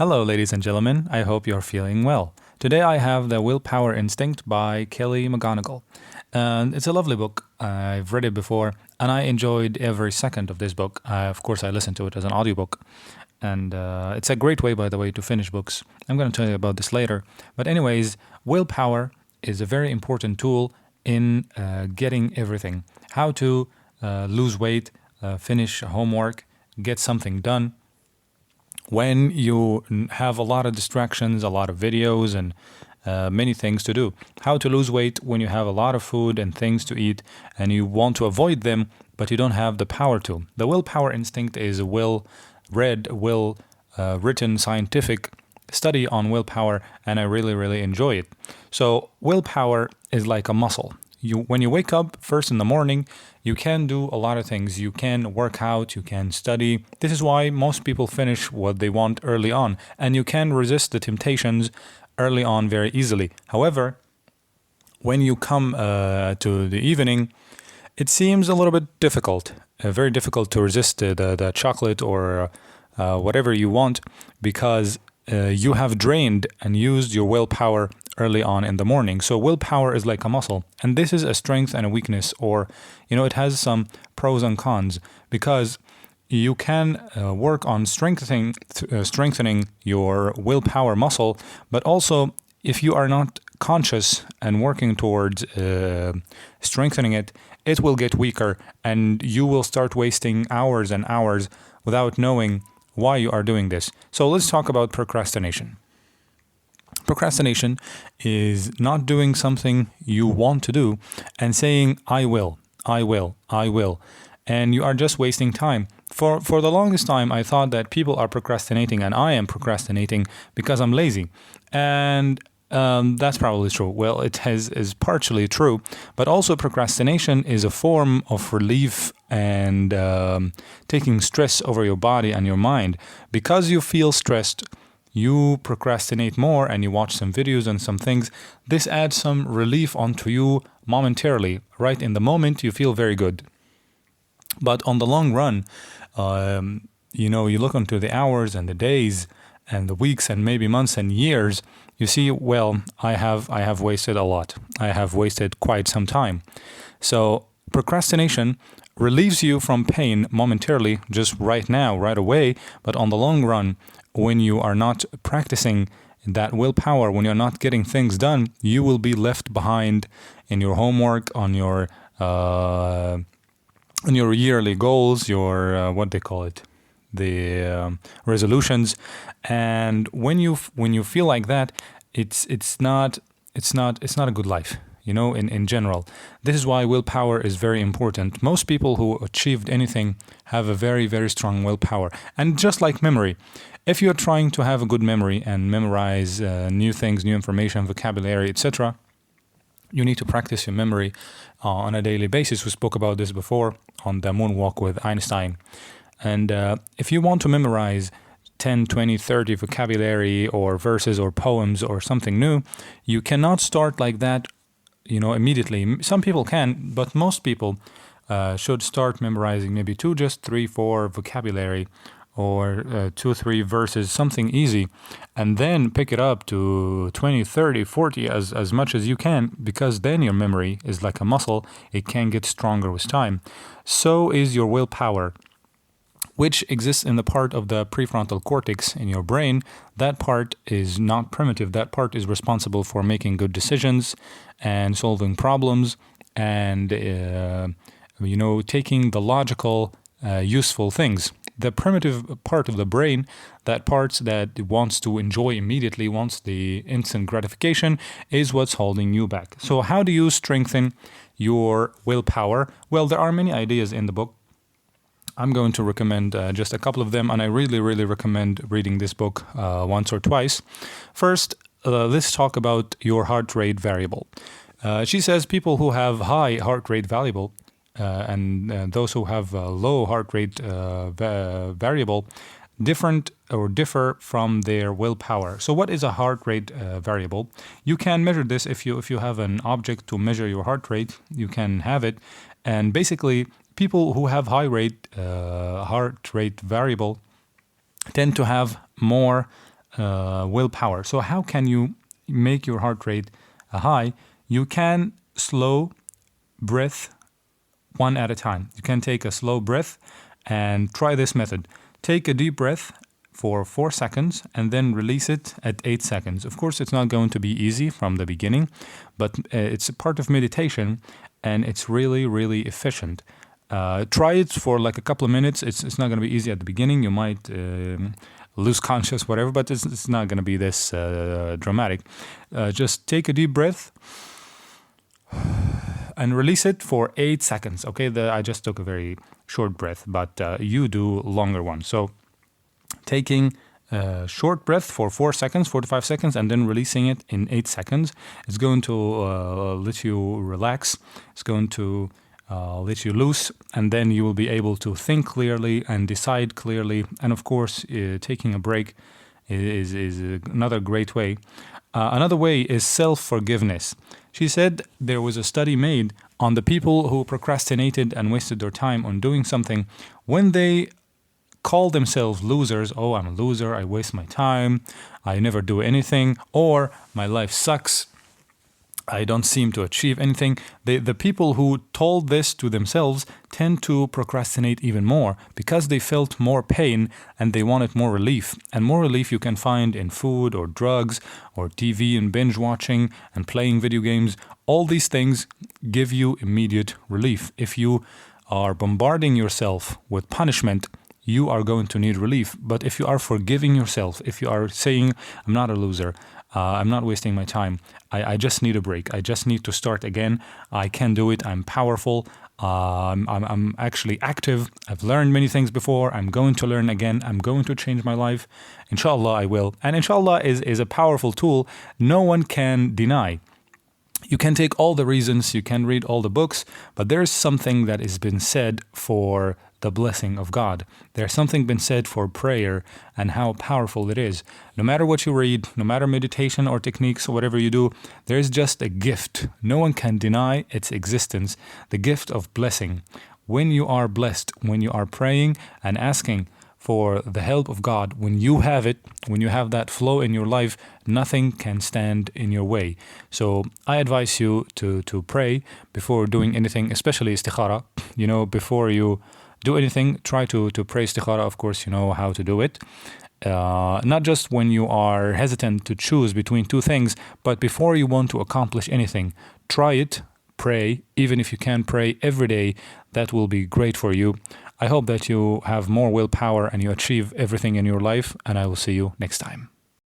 Hello, ladies and gentlemen. I hope you're feeling well. Today I have The Willpower Instinct by Kelly McGonigal. And it's a lovely book. I've read it before, and I enjoyed every second of this book. Of course, I listened to it as an audiobook. And it's a great way, by the way, to finish books. I'm going to tell you about this later. But anyways, willpower is a very important tool in getting everything. How to lose weight, finish homework, get something done. When you have a lot of distractions, a lot of videos, and many things to do. How to lose weight when you have a lot of food and things to eat, and you want to avoid them, but you don't have the power to. The Willpower Instinct is a written scientific study on willpower, and I really, really enjoy it. So willpower is like a muscle. When you wake up first in the morning, you can do a lot of things. You can work out, you can study. This is why most people finish what they want early on, and you can resist the temptations early on very easily. However, when you come to the evening, it seems a little bit difficult, very difficult to resist the chocolate or whatever you want, because you have drained and used your willpower early on in the morning. So willpower is like a muscle, and this is a strength and a weakness, or it has some pros and cons, because you can work on strengthening your willpower muscle, but also if you are not conscious and working towards strengthening it, it will get weaker, and you will start wasting hours and hours without knowing why you are doing this. So let's talk about procrastination. Procrastination is not doing something you want to do and saying, I will. And you are just wasting time. For the longest time, I thought that people are procrastinating and I am procrastinating because I'm lazy. And that's probably true. Well, is partially true, but also procrastination is a form of relief and taking stress over your body and your mind. Because you feel stressed, you procrastinate more and you watch some videos and some things. This adds some relief onto you momentarily. Right in the moment, you feel very good. But on the long run, you look into the hours and the days and the weeks and maybe months and years, you see, well, I have wasted a lot. I have wasted quite some time. So procrastination relieves you from pain momentarily, just right now, right away. But on the long run, when you are not practicing that willpower, when you're not getting things done, you will be left behind in your homework, on your yearly goals, your what they call it, the resolutions. And when you feel like that, it's not a good life. In general. This is why willpower is very important. Most people who achieved anything have a very, very strong willpower. And just like memory, if you're trying to have a good memory and memorize new things, new information, vocabulary, etc., you need to practice your memory on a daily basis. We spoke about this before on the moonwalk with Einstein. And if you want to memorize 10, 20, 30 vocabulary or verses or poems or something new, you cannot start like that immediately. Some people can, but most people should start memorizing maybe 2, just 3, 4 vocabulary, or 2, 3 verses, something easy, and then pick it up to 20, 30, 40, as much as you can, because then your memory is like a muscle. It can get stronger with time. So is your willpower, which exists in the part of the prefrontal cortex in your brain. That part is not primitive. That part is responsible for making good decisions and solving problems and, taking the logical, useful things. The primitive part of the brain, that part that wants to enjoy immediately, wants the instant gratification, is what's holding you back. So how do you strengthen your willpower? Well, there are many ideas in the book. I'm going to recommend just a couple of them, and I really, really recommend reading this book once or twice. First, let's talk about your heart rate variable. She says people who have high heart rate variable and those who have low heart rate variable differ from their willpower. So what is a heart rate variable? You can measure this if you have an object to measure your heart rate. You can have it, and basically people who have heart rate variable tend to have more willpower. So how can you make your heart rate high? You can slow breath one at a time. You can take a slow breath and try this method. Take a deep breath for 4 seconds and then release it at 8 seconds. Of course, it's not going to be easy from the beginning, but it's a part of meditation and it's really, really efficient. Try it for like a couple of minutes. It's not going to be easy at the beginning. You might lose conscious, whatever, but it's not going to be this dramatic. Just take a deep breath and release it for 8 seconds. Okay, I just took a very short breath, but you do longer ones. So taking a short breath for 4 seconds, 4 to 5 seconds, and then releasing it in 8 seconds is going to let you relax. It's going to let you loose, and then you will be able to think clearly and decide clearly. And of course, taking a break is another great way. Another way is self-forgiveness. She said there was a study made on the people who procrastinated and wasted their time on doing something when they call themselves losers. Oh, I'm a loser, I waste my time, I never do anything, or my life sucks, I don't seem to achieve anything. The people who told this to themselves tend to procrastinate even more because they felt more pain and they wanted more relief. And more relief you can find in food or drugs or TV and binge watching and playing video games. All these things give you immediate relief. If you are bombarding yourself with punishment, you are going to need relief. But if you are forgiving yourself, if you are saying, I'm not a loser, I'm not wasting my time, I just need a break, I just need to start again, I can do it, I'm powerful, I'm actually active, I've learned many things before, I'm going to learn again, I'm going to change my life, inshallah I will. And inshallah is a powerful tool no one can deny. You can take all the reasons, you can read all the books, but there's something that has been said for the blessing of God. There's something been said for prayer and how powerful it is. No matter what you read, no matter meditation or techniques or whatever you do, there's just a gift. No one can deny its existence, the gift of blessing. When you are blessed, when you are praying and asking for the help of God, when you have it, when you have that flow in your life, nothing can stand in your way. So I advise you to pray before doing anything, especially istikhara. You know, before you do anything, try to pray istikhara. Of course, you know how to do it. Not just when you are hesitant to choose between two things, but before you want to accomplish anything, try it, pray. Even if you can pray every day, that will be great for you. I hope that you have more willpower and you achieve everything in your life, and I will see you next time.